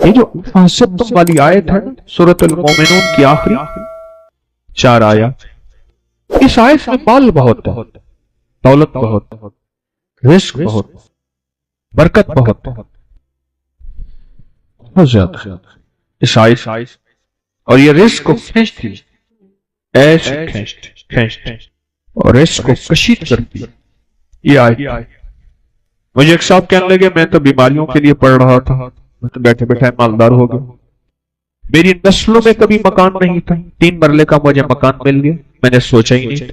یہ جو فَحَسِبْتُمْ والی آیت ہے سورۃ المومنون کی آخری 4 آیات، اس آیت میں مال بہت ہے، دولت بہت، رزق بہت، برکت بہت زیادہ اس آیت، اور یہ رزق کو کھینچتی، ایسے کھینچتی اور رزق کو کشید کرتی یہ آیت۔ مجھے ایک صاحب کہنے لگے میں تو بیماریوں کے لیے پڑھ رہا تھا، میں تو بیٹھے بیٹھے مالدار ہو گیا، میری نسلوں میں کبھی مکان نہیں تھا، 3 مرلے کا مجھے مکان مل گیا، میں نے سوچا ہی نہیں۔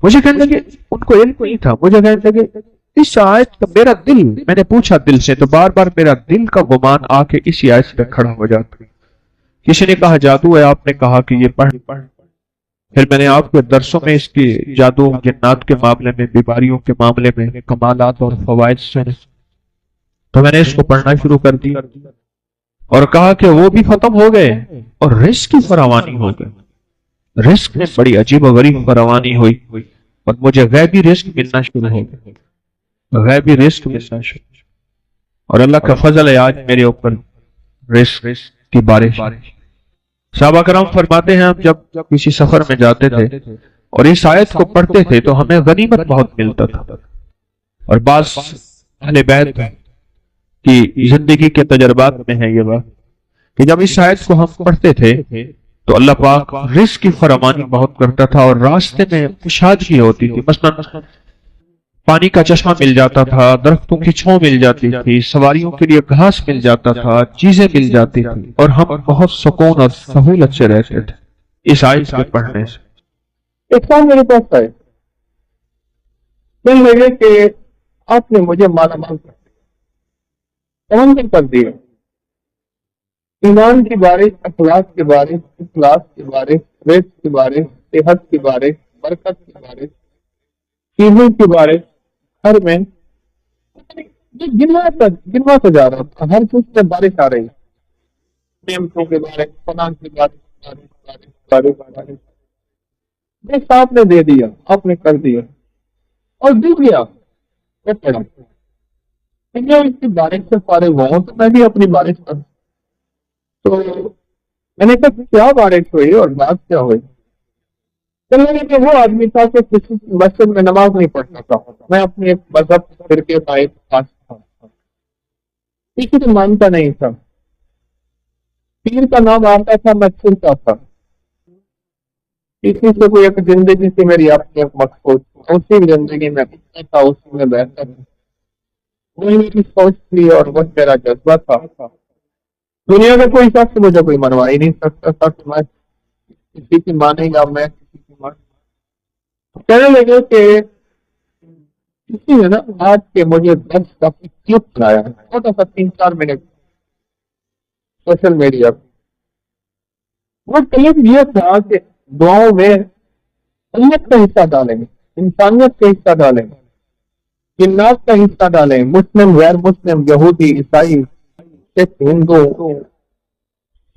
مجھے کہنے لگے ان کو علم نہیں تھا، مجھے کہنے لگے اس آیت کا میرا دل، میں نے پوچھا دل سے، تو بار بار میرا دل کا گمان آ کے اسی آیت پہ کھڑا ہو جاتا۔ کسی نے کہا جادو ہے، آپ نے کہا کہ یہ پڑھ، پھر میں نے آپ کے درسوں میں اس کی جادو جنات کے معاملے میں، بیماریوں کے معاملے میں کمالات اور فوائد سنے، تو میں نے اس کو پڑھنا شروع کر دیا اور کہا کہ وہ بھی ختم ہو گئے اور رزق کی فراوانی ہو گئی، رزق میں بڑی عجیب و غریب فراوانی ہوئی اور مجھے غیبی رزق ملنا شروع ہو گیا، غیبی رزق ملنا شروع، اور اللہ کا فضل ہے آج میرے اوپر رزق کی بارش۔ صحابہ کرام فرماتے ہیں ہم جب کسی سفر میں جاتے تھے اور اس آیت کو پڑھتے تھے تو ہمیں غنیمت بہت ملتا تھا، اور بعض اہل بیت کی زندگی کے تجربات میں ہے یہ بات کہ جب اس آیت کو ہم پڑھتے تھے تو اللہ پاک رزق کی فراوانی بہت کرتا تھا اور راستے میں کشادگی ہوتی تھی، مثلا پانی کا چشمہ مل جاتا تھا، درختوں کی چھاؤں مل جاتی تھی، سواریوں کے لیے گھاس مل جاتا تھا، چیزیں مل جاتی تھی، اور ہم بہت سکون اور سہولت سے رہتے تھے اس آیت کو پڑھنے سے۔ ایک سال میرے پاس آئے، کہنے لگے کہ آپ نے مجھے مالا مال کر دیا، ایمان کی بارش، اخلاق کے بارش، اخلاص کے بارش، رزق کی بارش، صحت کی بارش، برکت کی بارش، چیزوں کی بارش، ہر میں گنوا سے جا رہا تھا، ہر چیز سے بارش آ رہی، نعمتوں کے بارش، فلاں کی بارش، بس آپ نے دے دیا، آپ نے کر دیا اور دل گیا میں پڑھا، میں اس کی بارش سے فارغ ہوں تو میں بھی اپنی بارش کروں۔ تو میں نے کہا کیا بارش ہوئی اور بات کیا ہوئی؟ چلنے کہ وہ آدمی تھا کہ کسی مسجد میں نماز نہیں پڑھتا تھا، میں اپنے ایک مذہب فرقے کا ایک خاص تھا، کسی کو مانتا نہیں تھا، پیر کا نام آتا تھا، میں چھڑتا تھا، کسی سے کوئی ایک زندگی سے میری اپنی ایک مقصود، اسی زندگی میں تھا، اسی میں بہتر تھا، وہی میری سوچ تھی اور وہ میرا جذبہ تھا۔ دنیا کا کوئی شخص مجھے کوئی منوا ہی نہیں سکتا تھا کہ میں کسی کی مانے گا، میں کسی کی مان۔ کہنے لگے کہ کسی نے نا آج کے مجھے 10 کا کلپ بنایا ہے، چھوٹا سا 3-4 منٹ سوشل میڈیا پہ، وہ کلپ یہ تھا کہ دعاؤں میں امت کا حصہ ڈالیں گے، انسانیت کا حصہ ڈالیں گے، جنات کا حصہ ڈالیں، مسلم غیر مسلم، یہودی، عیسائی، سکھ، ہندو،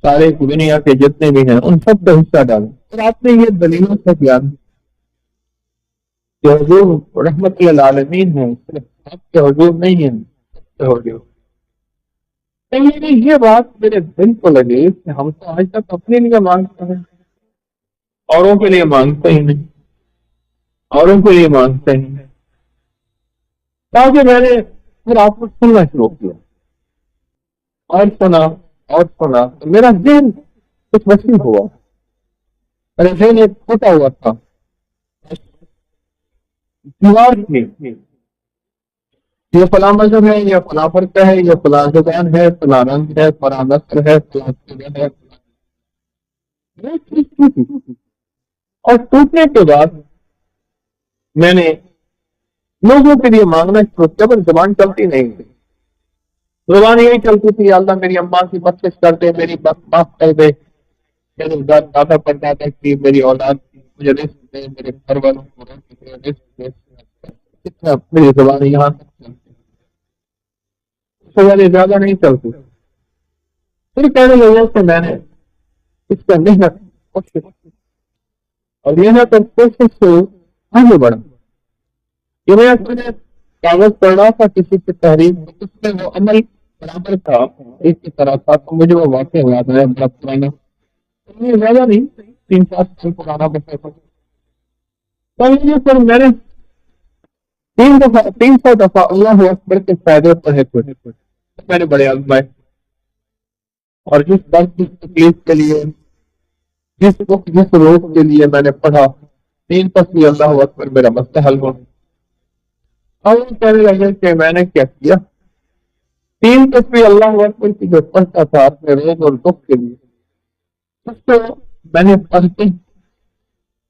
سارے دنیا کے جتنے بھی ہیں ان سب کا حصہ ڈالیں، اور آپ نے یہ دلیلوں سے بیان کہ حضور رحمت للعالمین ہیں، صرف آپ کے حضور نہیں ہیں، سب کے حضور۔ یہ بات میرے دل کو لگی کہ ہم تو آج تک اپنے لیے مانگتے ہیں، اوروں کے لیے مانگتے ہی نہیں، اوروں کے لیے مانگتے ہی نہیں۔ تاکہ میں نے پھر آپ کو سننا شروع کیا اور سنا تو میرا ذہن کچھ وسیع ہوا، میرا ذہن ایک ٹوٹا ہوا تھا، دیوار تھی، یہ فلاں مذہب ہے، یہ فلاں فرقہ ہے، یہ فلاں زبان ہے، فلاں رنگ ہے، فلاں نسل ہے، فلاں قبیلہ ہے، یہ چیز ٹوٹی، اور ٹوٹنے کے بعد میں نے لوگوں کے لیے مانگنا شروع کیا، پر زبان چلتی نہیں تھی، زبان یہی چلتی تھی اللہ میری اماں کی بخشش کر دے، میری معاف کر دے، میرے دادا پردادا کی، میری اولاد کی مجھے رزق دے، میرے گھر والوں کو رزق دے، اتنا میری زبان یہاں تک چلتی، اس سے زیادہ نہیں چلتی۔ پھر کہنے لگا کہ میں نے اس کا محنت کوشش اور محنت اور کوشش سے آگے بڑھا، یہ میں نے کاغذ پڑھ رہا تھا کسی کی تحریر، اس میں وہ عمل برابر تھا، ایک کی طرح تھا، تو مجھے وہ واقعہ یاد ہے بڑا پرانا، یہ زیادہ نہیں 3-4 سال پرانا بچہ تھا۔ پر میں نے 300 دفعہ اللہ اکبر کے فائدے پڑھے تھے، میں نے بڑے آزمائے، اور جس درد کی تکلیف کے لیے، جس وقت جس روز کے لیے میں نے پڑھا، 3 تصویر اللہ اکبر میرا مسئلہ حل ہو۔ اور وہ کہنے لگے کہ میں نے کیا کیا، 3 تصویر اللہ اکبر کی جو پڑھتا تھا اپنے روز اور دکھ کے لیے، اس کو میں نے پڑھتے،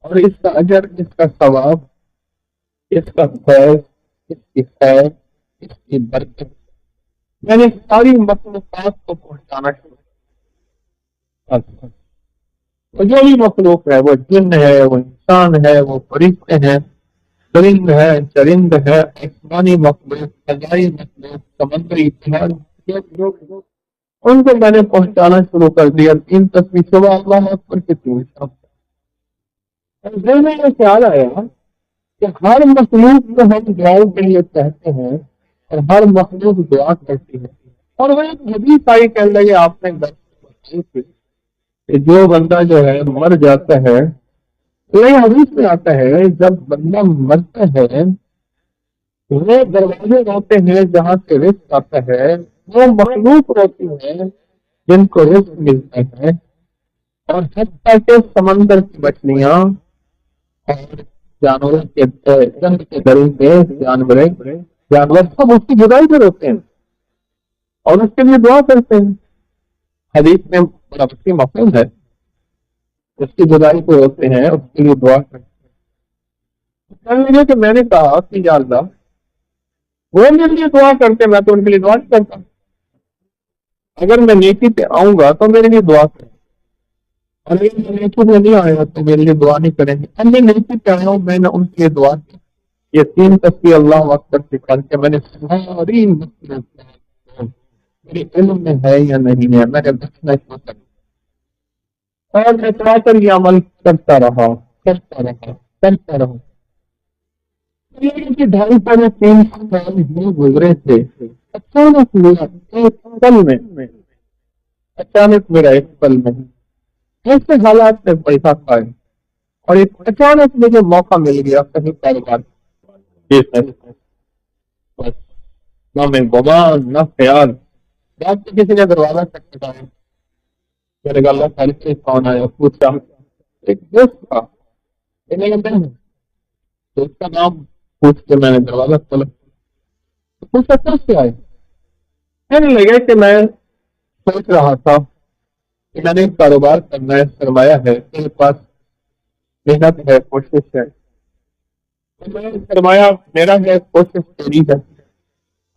اور اس کا اجر، اس کا ثواب، اس کا فیض، اس کی خیر، اس کی برکت میں نے ساری مخلوقات کو پہنچانا شروع کیا۔ وہ جو بھی مخلوق ہے، وہ جن ہے، وہ انسان ہے، وہ فرشتے ہیں، درند ہے، چرند ہے، آسمانی مخلوق، فضائی مخلوق، سمندری جہاز، ان کو میں نے پہنچانا شروع کر دیا۔ 3 تصویر صبح اللہ اکبر کے 3 دل میں یہ خیال آیا کہ ہر مخلوق کو ہم دعاؤں کے لیے کہتے ہیں، اور ہر مخلوق دعا کرتی ہے، اور وہ ایک حدیث آئی کہنے لگے آپ نے کہ جو بندہ جو ہے مر جاتا ہے، تو یہ حدیث میں آتا ہے جب بندہ مرتا ہے وہ دروازے روتے ہیں جہاں سے رزق آتا ہے، وہ مخلوق روتی ہے جن کو رزق ملتا ہے، اور حتیٰ کہ سمندر کی مچھلیاں اور جانوروں کے جنگ کے درندے، جانور سب اس کی جدائی پر ہوتے ہیں اور اس کے لیے دعا کرتے ہیں۔ حدیث میں بڑا وسیع مفہوم ہے، اس کی جدائی پہ ہوتے ہیں، اس کے لیے دعا کرتے ہیں۔ کہ میں نے کہا کہ یا اللہ، وہ میرے لیے دعا کرتے، میں تو ان کے لیے دعا نہیں کرتا، اگر میں نیکی پہ آؤں گا تو میرے لیے دعا کریں، اور اگر میں نیکی پہ نہیں آیا تو میرے لیے دعا نہیں کریں گے۔ اب میں نیکی پہ آیا ہوں، میں نے ان کے لیے دعا کی۔ یہ 3 تصویر اللہ اکبر سے کر کے میں نے ساری میرے علم میں ہے یا نہیں ہے، میں نے بچنا شروع کر دیا، اور میں کر یہ عمل کرتا رہا، کرتا رہا، کرتا رہا۔ 2.5 سال ہی گزرے تھے، اچانک میرا ایک پل میں ایسے حالات میں پیسہ کھائے، اور ایک اچانک مجھے موقع مل گیا کہیں کاروبار، بس نہ میں گمان نہ خیال، رات کو کسی نے دروازہ تک بتایا، میرے اللہ تعالیٰ سے کون آیا، پوچھا، ایک دوست تھا، دوست کا نام پوچھ کے میں نے دروازہ کھولا، پوچھا کس سے آئے؟ کہنے لگا کہ میں سوچ رہا تھا کہ میں نے کاروبار کرنا ہے، سرمایہ ہے، میرے پاس محنت ہے، کوشش ہے، سرمایہ میرا ہے، کوشش تیری ہے،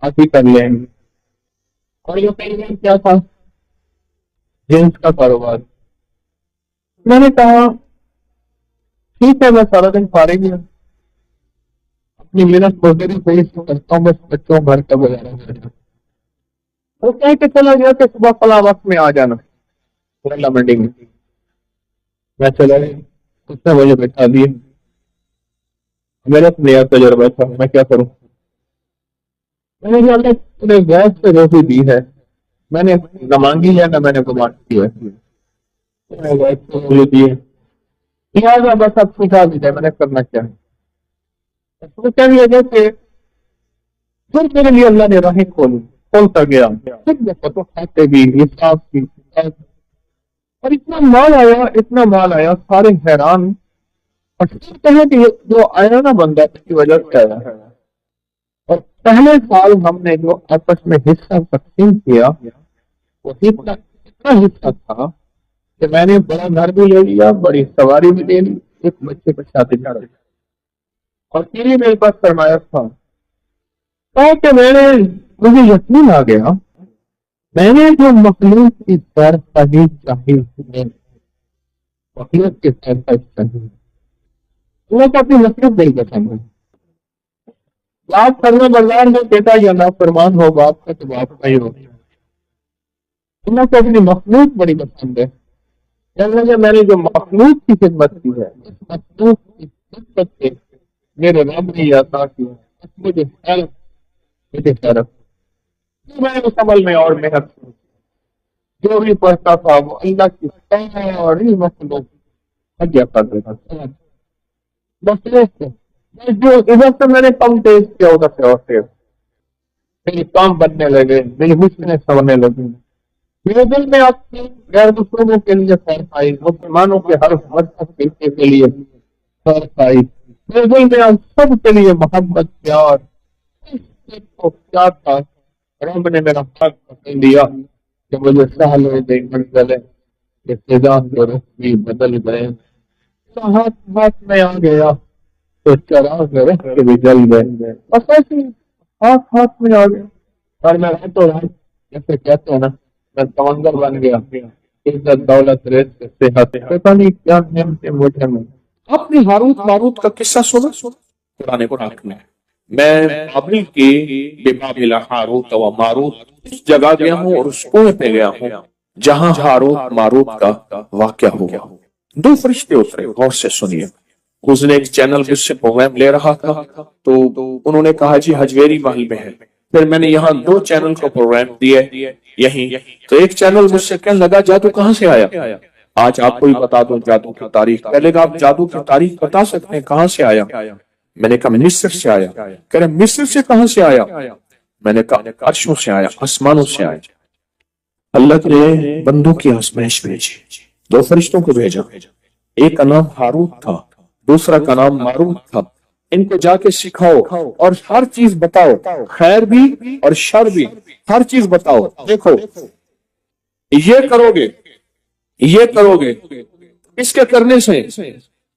آپ ہی کر لیں گے۔ اور یہ کہیں کیا تھا؟ جنس کا کاروبار۔ میں نے کہا ٹھیک ہے، میں سارا دن فارغ ہوں، اپنی محنت مزدوری سے کرتا ہوں، بس بچوں گھر کا گزارا کرتا ہوں۔ وہ کہہ کے چلا گیا کہ صبح فلاں وقت میں آ جانا مرلا منڈی میں۔ میں چلا گیا، اس نے مجھے بٹھا دیا، میرا نیا تجربہ تھا، میں کیا کروں؟ میں نے کہا گیس سے روٹی دی ہے، میں نے نہ مانگی ہے نہ میں نے گمان کی ہے، مجھے دی ہے، لہٰذا بس اب سکھا دی جائے، میں نے کرنا کیا ہے؟ کہنے لگا کہ پھر میرے لیے اللہ نے راہیں کھولتا گیا، کھاتے بھی، حساب کی، اور اتنا مال آیا، سارے حیران، اور کہیں کہ جو آیا نا بندہ اس کی وجہ سے آیا ہے۔ اور پہلے سال ہم نے جو آپس میں حصہ تقسیم کیا، وہ اتنا حصہ تھا کہ میں نے بڑا گھر بھی لے لیا، بڑی سواری بھی لے لی، ایک بچے پر شادی کر دی، اور تیری میرے پاس سرمایہ تھا، کہ مجھے یقین آ گیا، میں نے جو مخلوق کی سیر صحیح چاہی، مخلوق کی سیر صحیح، وہ تو اپنی نصیحت نہیں کر سکتے۔ بات کرنا بازار میں بیٹا یا نافرمان ہو باپ کا تو باپ کا ہی ہو، انہوں کو اپنی مخلوق بڑی پسند ہے۔ میں نے جو مخلوق کی خدمت کی ہے، اس مخلوق کی خدمت سے میرے رب نے عطا کیا، مجھے خیرت، تو میں اس عمل میں اور محنت کی، جو بھی پڑھتا تھا وہ اللہ کی ساری مخلوق حجہ کر دیتا تھا، بس ایسے جو ادھر سے میں نے کم تیز کیا ادھر سے اور تیز میرے کام بننے لگے، میری حسنیں سننے لگی، میرے دل میں آپ کی غیر مسلموں کے لیے خیر آئی، مسلمانوں کے ہر مذہب کے لیے خیر آئی، میرے دل میں آپ سب کے لیے محبت پیار کو کیا تھا، رب نے میرا حق پکڑ لیا کہ مجھے سہل ہوئے دے منزلیں ابتدا کے رسمی بدل گئے، ہاتھ میں آ گیا تو چراغ رہ کے بھی جل گئے، بس ایسے ہی ہاتھ میں آ گیا اور میں رہتا رہا، جیسے کہتے ہیں نا میں سمندر بن گیا، عزت دولت رزق صحت پتہ نہیں کیا نعمتیں مجھے میں۔ آپ نے ہاروت ماروت کا قصہ سنا قرآن پاک میں بابل کی ببابل ہاروت و ماروت اس جگہ گیا ہوں اور اس کنویں پہ گیا ہوں جہاں ہاروت ماروت کا واقعہ ہوا۔ دو فرشتے اترے، غور سے سنیے۔ اس نے ایک چینل جس سے پروگرام لے رہا تھا تو انہوں نے کہا جی حجویری محل میں ہے، پھر میں نے یہاں دو چینل کو پروگرام دیے یہیں، تو ایک چینل مجھ سے کہنے لگا جادو کہاں سے آیا؟ آج آپ کو ہی بتا دوں جادو کی تاریخ۔ پہلے کہ آپ جادو کی تاریخ بتا سکتے ہیں کہاں سے آیا؟ میں نے کہا مصر سے آیا۔ کہہ رہے مصر سے کہاں سے آیا؟ میں نے کہا عرشوں سے آیا، آسمانوں سے آیا۔ اللہ نے بندوں کی آزمائش بھیجی، دو فرشتوں کو بھیجا، ایک کا نام ہاروت تھا، دوسرا کا نام ماروت تھا۔ ان کو جا کے سکھاؤ اور ہر چیز بتاؤ، خیر بھی اور شر بھی، ہر چیز بتاؤ۔ دیکھو یہ کرو گے، یہ کرو گے، اس کے کرنے سے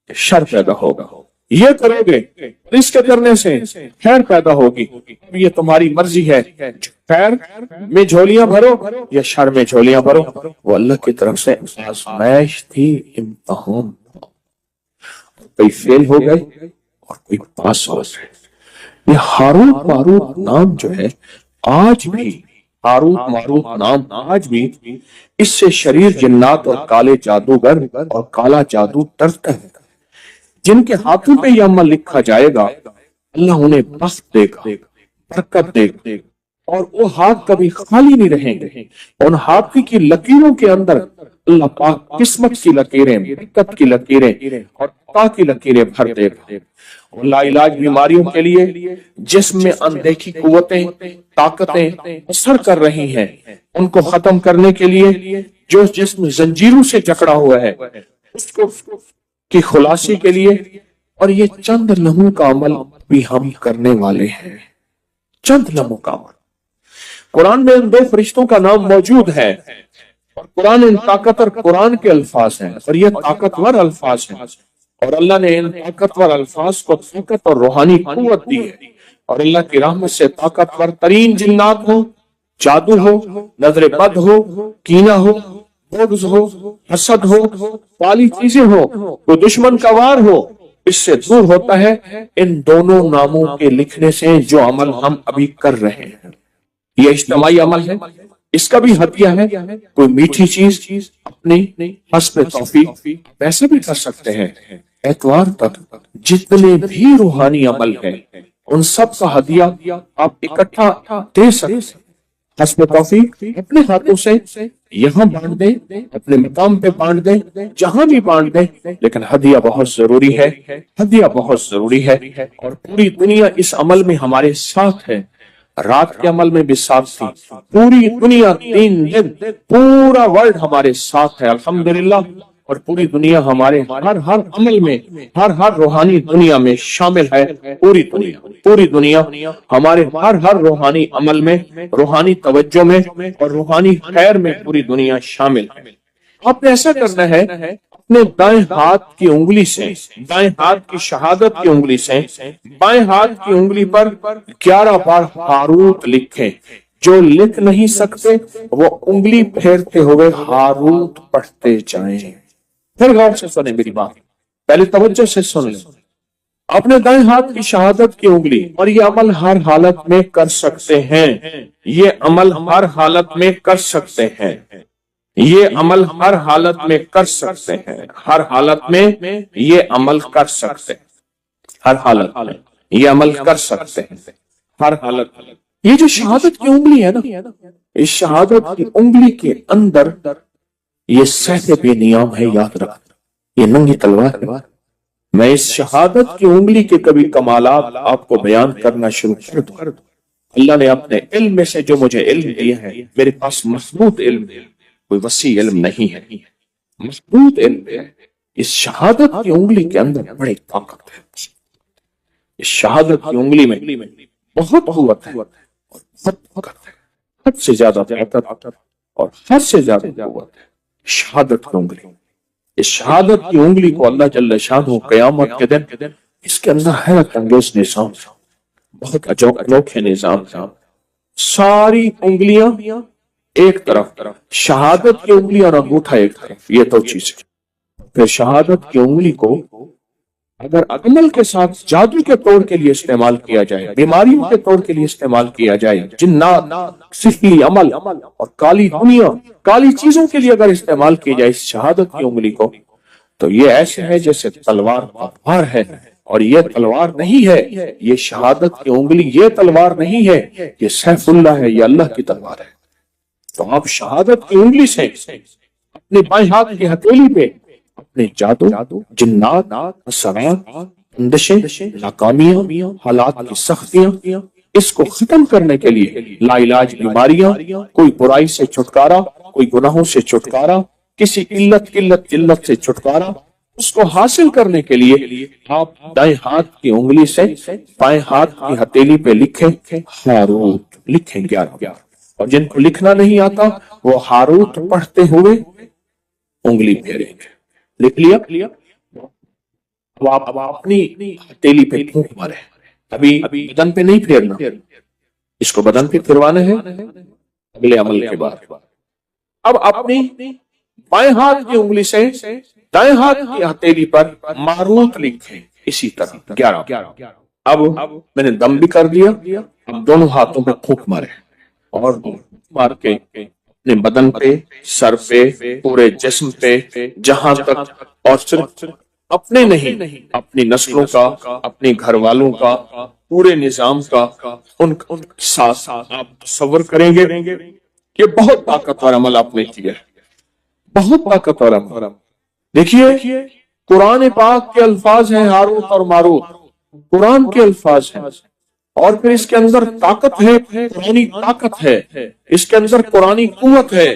شر پیدا ہوگا، یہ کرو گے اس کے کرنے سے خیر پیدا ہوگی، یہ تمہاری مرضی ہے، خیر میں جھولیاں بھرو یا شر میں جھولیاں بھرو۔ وہ اللہ کی طرف سے آزمائش تھی، امتحان، کوئی فیل ہو گئے اور کوئی پاس ہو گئے۔ یہ ہاروت ماروت نام جو ہے آج بھی، ہاروت ماروت نام آج بھی اس سے شریر جنات اور کالے جادوگر اور کالا جادو ڈرتا ہے۔ جن کے ہاتھوں پہ یہ عمل لکھا جائے گا اللہ انہیں بخت دے گا، برکت دے گا، اور وہ ہاتھ کبھی خالی نہیں رہیں گے۔ ان ہاتھ کی لکیروں کے اندر اللہ پاک قسمت کی لکیریں، برکت کی لکیریں اور عطا کی لکیریں بھر دے گا۔ لا علاج بیماریوں کے لیے جسم میں اندیکھی قوتیں، طاقتیں اثر کر رہی ہیں، ان کو ختم کرنے کے لیے جو جسم زنجیروں سے جکڑا ہوا ہے اس کو کی خلاصی کے لیے، اور یہ چند لمحوں کا عمل بھی ہم کرنے والے ہیں، چند لمحوں کا عمل۔ قرآن میں ان دو فرشتوں کا نام موجود ہے، اور قرآن ان طاقتور قرآن کے الفاظ ہیں، اور یہ طاقتور الفاظ ہیں، اور اللہ نے ان طاقتور الفاظ کو طاقت اور روحانی قوت دی ہے، اور اللہ کی رحمت سے طاقتور ترین جنات ہو، جادو ہو، نظر بد ہو، کینہ ہو، بغض ہو، حسد ہو، کالی چیزیں ہو، کوئی دشمن کا وار ہو، اس سے دور ہوتا ہے ان دونوں ناموں کے لکھنے سے جو عمل ہم ابھی کر رہے ہیں۔ یہ اجتماعی عمل ہے، اس کا بھی ہدیہ ہے، کوئی میٹھی چیز اپنی حسب توفیق ویسے بھی کر سکتے ہیں۔ اتوار تک جتنے بھی روحانی عمل ہیں ان سب کا ہدیہ آپ اکٹھا دے سکتے ہیں، حسب توفیق اپنے ہاتھوں سے یہاں بانٹ دیں، اپنے مقام پہ بانٹ دیں، جہاں بھی بانٹ دیں، لیکن ہدیہ بہت ضروری ہے، ہدیہ بہت ضروری ہے۔ اور پوری دنیا اس عمل میں ہمارے ساتھ ہے، رات کے عمل میں بھی ساتھ تھی، پوری دنیا 3 دن پورا ورلڈ ہمارے ساتھ ہے الحمدللہ، اور پوری دنیا ہمارے ہر عمل میں، ہر روحانی دنیا میں شامل ہے۔ پوری دنیا ہمارے ہر روحانی عمل میں، روحانی توجہ میں اور روحانی خیر میں پوری دنیا شامل ہے۔ آپ نے ایسا کرنا ہے، اپنے دائیں ہاتھ کی انگلی سے، دائیں ہاتھ کی شہادت کی انگلی سے بائیں ہاتھ کی انگلی پر 11 بار ہاروت لکھیں۔ جو لکھ نہیں سکتے وہ انگلی پھیرتے ہوئے ہاروت پڑھتے جائیں۔ پھر غور سے سنیں میری بات، پہلے توجہ سے سن لیں۔ اپنے دائیں ہاتھ کی شہادت کی انگلی، اور یہ عمل ہر حالت میں کر سکتے ہیں، یہ عمل ہر حالت میں کر سکتے ہیں، یہ عمل ہر حالت میں کر سکتے ہیں، ہر حالت میں یہ عمل کر سکتے ہیں، ہر حالت میں یہ عمل کر سکتے ہیں، ہر حالت۔ یہ جو شہادت کی انگلی ہے نا، اس شہادت کی انگلی کے اندر یہ سہتے بے نیام ہے، یاد رکھ، یہ ننگی تلوار ہے۔ میں اس شہادت کی انگلی کے کبھی کمالات آپ کو بیان کرنا شروع کر دوں، اللہ نے اپنے علم میں سے جو مجھے علم دیا ہے، میرے پاس محدود علم ہے، کوئی وسیع علم نہیں ہے، محدود علم ہے۔ اس شہادت کی انگلی کے اندر بڑی طاقت ہے، اس شہادت کی انگلی میں بہت قوت ہے اور بہت طاقت ہے، حد سے زیادہ طاقت اور حد سے زیادہ قوت ہے شہادت کی انگلی۔ اس شہادت کی انگلی کو اللہ جل شانہ قیامت کے دن اس کے اندر حیرت انگیز نظام، بہت انوکھے نظام، ساری انگلیاں ایک طرف، شہادت کی انگلی اور انگوٹھا ایک طرف، یہ تو چیز ہے۔ پھر شہادت کی انگلی کو اگر عمل کے ساتھ جادو کے طور کے لیے استعمال کیا جائے، بیماریوں کے طور کے لیے استعمال کیا جائے، جنات، سحری عمل اور کالی دنیا، کالی چیزوں کے لیے اگر استعمال کی جائے اس شہادت کی انگلی کو، تو یہ ایسے ہے جیسے تلوار کا وار ہے، اور یہ تلوار نہیں ہے، یہ شہادت کی انگلی یہ تلوار نہیں ہے، یہ سیف اللہ ہے، یہ اللہ کی تلوار ہے۔ تو آپ شہادت کی انگلی سے اپنے بائیں ہاتھ کی ہتھیلی پہ اپنے جادو، جنات، اثرات، بندشیں، ناکامیاں، حالات کی سختیاں، اس کو ختم کرنے کے لیے لا علاج بیماریاں، کوئی برائی سے چھٹکارا، کوئی گناہوں سے چھٹکارا، کسی قلت سے چھٹکارا، اس کو حاصل کرنے کے لیے آپ دائیں ہاتھ کی انگلی سے بائیں ہاتھ کی ہتھیلی پہ لکھیں ہاروت، لکھیں 11، اور جن کو لکھنا نہیں آتا وہ ہاروت پڑھتے ہوئے انگلی پھیریں گے۔ لکھ لیا؟ اب آپ اپنی ہتھیلی پہ پھونک مارے، ابھی بدن پہ نہیں پھیرنا، اس کو بدن پہ پھروانا ہے اگلے عمل کے بعد۔ اب اپنی بائیں ہاتھ کی انگلی سے دائیں ہاتھ کی ہتھیلی پر ماروت لکھیں اسی طرح 11۔ اب میں نے دم بھی کر دیا، اب دونوں ہاتھوں پہ پھونک مارے، اور مار کے اپنے بدن پہ، سر پہ، پورے جسم پہ، جہاں تک، اور صرف اپنے نہیں، اپنی نسلوں کا، اپنے گھر والوں کا، پورے نظام کا، ان ساتھ آپ تصور کریں گے۔ یہ بہت طاقتور عمل آپ نے کیا ہے، بہت طاقتور عمل۔ دیکھیے قرآن پاک کے الفاظ ہیں ہاروت اور ماروت، قرآن کے الفاظ ہیں، اور پھر اس کے اندر طاقت ہے، قرآنی طاقت ہے، اس کے اندر قرآنی قوت ہے،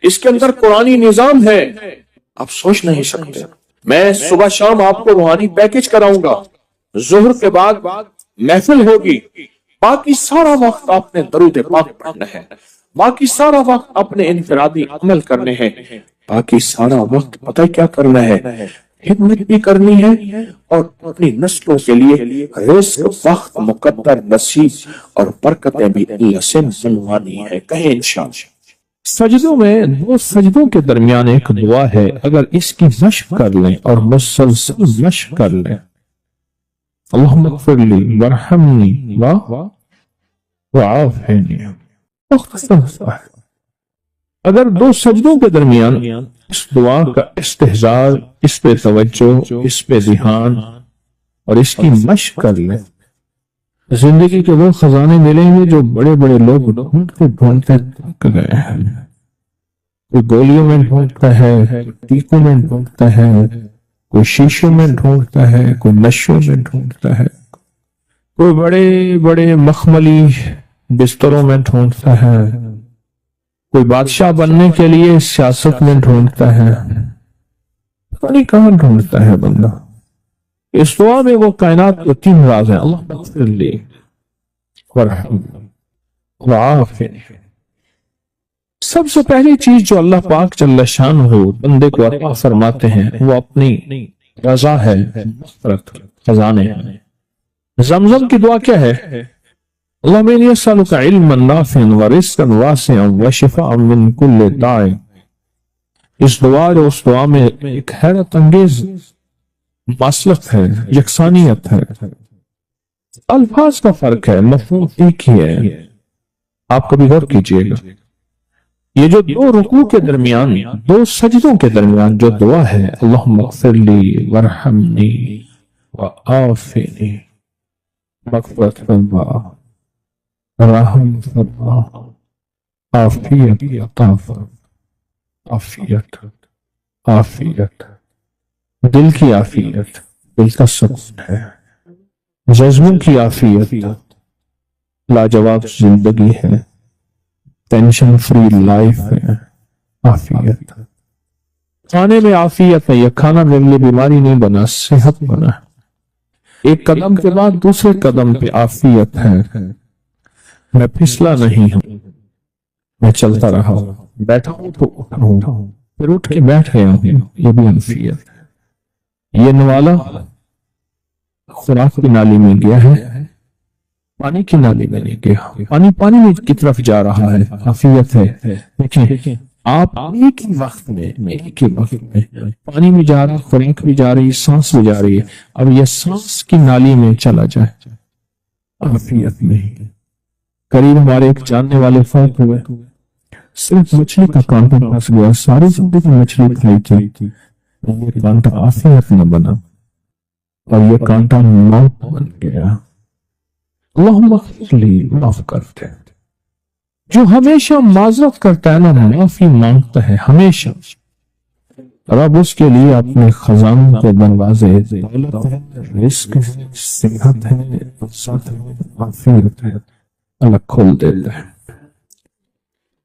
اس کے اندر قرآنی نظام ہے، آپ سوچ نہیں سکتے۔ میں صبح شام آپ کو روحانی پیکج کراؤں گا، ظہر کے بعد محفل ہوگی، باقی سارا وقت آپ نے درود پاک پڑھنا ہے، باقی سارا وقت اپنے انفرادی عمل کرنے ہیں، باقی سارا وقت پتہ کیا کرنا ہے، خدمت بھی کرنی ہے، اور اپنی نسلوں کے لیے رزق، وقت، مقدر، نصیب اور برکتیں بھی اللہ سے منوانی ہے۔ کہیں انشاءاللہ۔ سجدوں میں دو سجدوں کے درمیان ایک دعا ہے، اگر اس کی مشق کر لیں اور مسلسل مشق کر لیں، اللہم اغفر لی ورحمنی وعافنی، مختصر ہے۔ اگر دو سجدوں کے درمیان اس دعا کا استحضار، اس پہ توجہ، اس پہ دھیان اور اس کی مشق کر لیں، زندگی کے وہ خزانے ملیں گے جو بڑے بڑے لوگ ڈھونڈتے تھک گئے ہیں۔ کوئی گولیوں میں ڈھونڈتا ہے، کوئی ٹیکوں میں ڈھونڈتا ہے، کوئی شیشوں میں ڈھونڈتا ہے، کوئی نشوں میں ڈھونڈتا ہے، کوئی بڑے بڑے مخملی بستروں میں ڈھونڈتا ہے، کوئی بادشاہ بننے کے لیے سیاست میں ڈھونڈتا ہے، پتہ نہیں کہاں ڈھونڈتا ہے بندہ۔ اس دعا میں وہ کائنات کے 3 راز ہیں، اللہ اغفر لی ورحمنی وعافنی۔ سب سے پہلی چیز جو اللہ پاک جل شانہ بندے کو عطا فرماتے ہیں وہ اپنی رضا ہے، مغفرت، خزانے ہیں۔ زمزم کی دعا کیا ہے؟ اللہم انی اسألک علما نافعا ورزقا واسعا وشفاء من کل داء۔ اس دعا اور اس دعا میں ایک حیرت انگیز مصلحت ہے، یکسانیت ہے، الفاظ کا فرق ہے، مفہوم ایک ہی ہے۔ آپ کبھی غور کیجئے گا، یہ جو 2 رکوع کے درمیان، 2 سجدوں کے درمیان جو دعا ہے، اللہم اغفر لی ورحمنی وعافنی مغفرۃ اللہ، رحمت اللہ، عافیت عطا فرما، عافیت عافیت، دل کی عافیت، دل کا سکون ہے، جذبوں کی عافیت، لاجواب زندگی ہے، ٹینشن فری لائف ہے، عافیت، کھانے میں عافیت ہے، یہ کھانا میرے لیے بیماری نہیں بنا، صحت بنا، ایک قدم کے بعد دوسرے قدم پہ عافیت ہے، میں پھسلا نہیں ہوں، میں چلتا رہا ہوں، بیٹھا ہوں تو اٹھا ہوں، پھر اٹھ کے بیٹھ گیا ہوں، یہ بھی عافیت ہے۔ یہ نوالا خوراک کی نالی میں گیا ہے، پانی کی نالی میں نہیں گیا، پانی میں کی طرف جا رہا ہے، عافیت ہے۔ دیکھیں آپ ایک ہی وقت میں پانی میں جا رہا، خوراک بھی جا رہی، سانس بھی جا رہی ہے، اب یہ سانس کی نالی میں چلا جائے، عافیت نہیں۔ قریب ہمارے ایک جاننے والے فوت ہوئے، صرف مچھلی کا کانٹا پھنس گیا، ساری زندگی مچھلی کھائی تھی، یہ کانٹا عافیت نہ بنا اور یہ کانٹا موت بن گیا۔ اللہم اغفر لی، معاف کرتے، جو ہمیشہ معذرت کرتا ہے نا، معافی مانگتا ہے ہمیشہ، رب اس کے لیے اپنے خزانوں کے دروازے، دولت ہے، رزق ہے، صحت ہے، عزت ہے، عافیت ہے، اللہ کھول دیتا ہے۔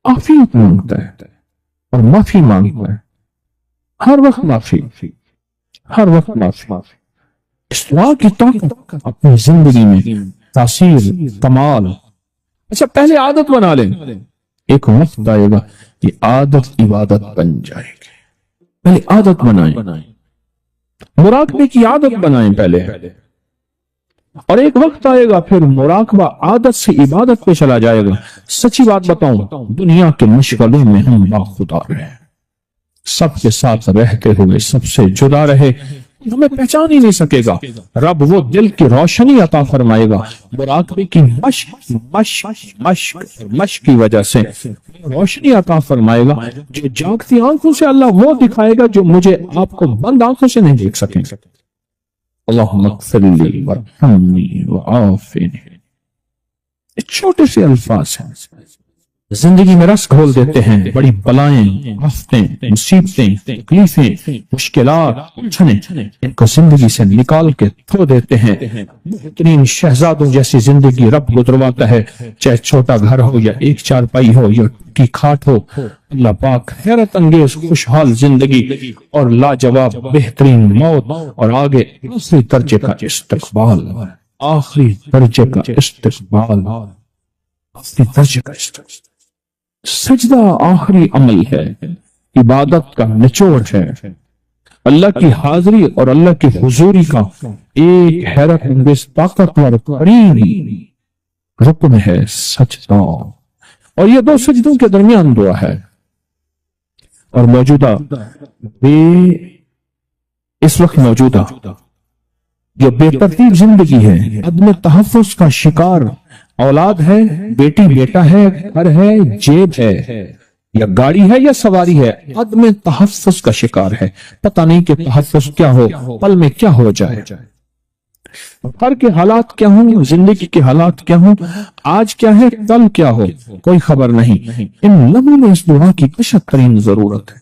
عافیت مانگتا ہے اور معافی مانگتا ہے، ہر وقت معافی، ہر وقت معافی۔ اس دعا کی طاقت اپنی زندگی میں تاثیر، کمال۔ اچھا پہلے عادت بنا لیں، ایک وقت آئے گا یہ عادت عبادت بن جائے گی، پہلے عادت بنائیں، مراقبے کی عادت بنائیں پہلے، اور ایک وقت آئے گا پھر مراقبہ عادت سے عبادت پہ چلا جائے گا۔ سچی بات بتاؤں، دنیا کے مشغلوں میں ہم باخدا رہے، سب کے ساتھ رہتے ہوئے سب سے جدا رہے، ہمیں پہچان ہی نہیں سکے گا۔ رب وہ دل کی روشنی عطا فرمائے گا، مراقبے کی مشق کی وجہ سے روشنی عطا فرمائے گا، جو جاگتی آنکھوں سے اللہ وہ دکھائے گا جو مجھے آپ کو بند آنکھوں سے نہیں دیکھ سکیں۔ اللہم اغفر لی وارحمنی وعافنی، چھوٹے سے الفاظ ہیں، زندگی میں رس گھول دیتے ہیں، بڑی بلائیں، آفتیں، مصیبتیں، تکلیفیں، مشکلات، الجھنیں، ان کو زندگی سے نکال کے دھو دیتے ہیں۔ بہترین شہزادوں جیسی زندگی رب گزرواتا ہے، چاہے چھوٹا گھر ہو یا ایک چارپائی ہو یا ٹوٹی کھاٹ ہو، اللہ پاک حیرت انگیز خوشحال زندگی اور لاجواب بہترین موت، اور آگے آخری درجے کا استقبال، آخری درجے کا استقبال، آخری درجے کا استقبال۔ سجدہ آخری عمل ہے، عبادت کا نچوڑ ہے، اللہ کی حاضری اور اللہ کی حضوری کا ایک حیرت انگیز طاقتور ترین رکن ہے سجدہ، اور یہ دو سجدوں کے درمیان دعا ہے۔ اور موجودہ اس وقت موجودہ جو بے ترتیب زندگی ہے، عدم تحفظ کا شکار اولاد ہے، بیٹی بیٹا ہے، گھر ہے، جیب ہے، یا گاڑی ہے یا سواری ہے، عدم تحفظ کا شکار ہے، پتہ نہیں کہ تحفظ کیا ہو، پل میں کیا ہو جائے، گھر کے حالات کیا ہوں، زندگی کے حالات کیا ہوں، آج کیا ہے، کل کیا ہو، کوئی خبر نہیں۔ ان لمحوں میں اس دعا کی اشد ترین ضرورت ہے۔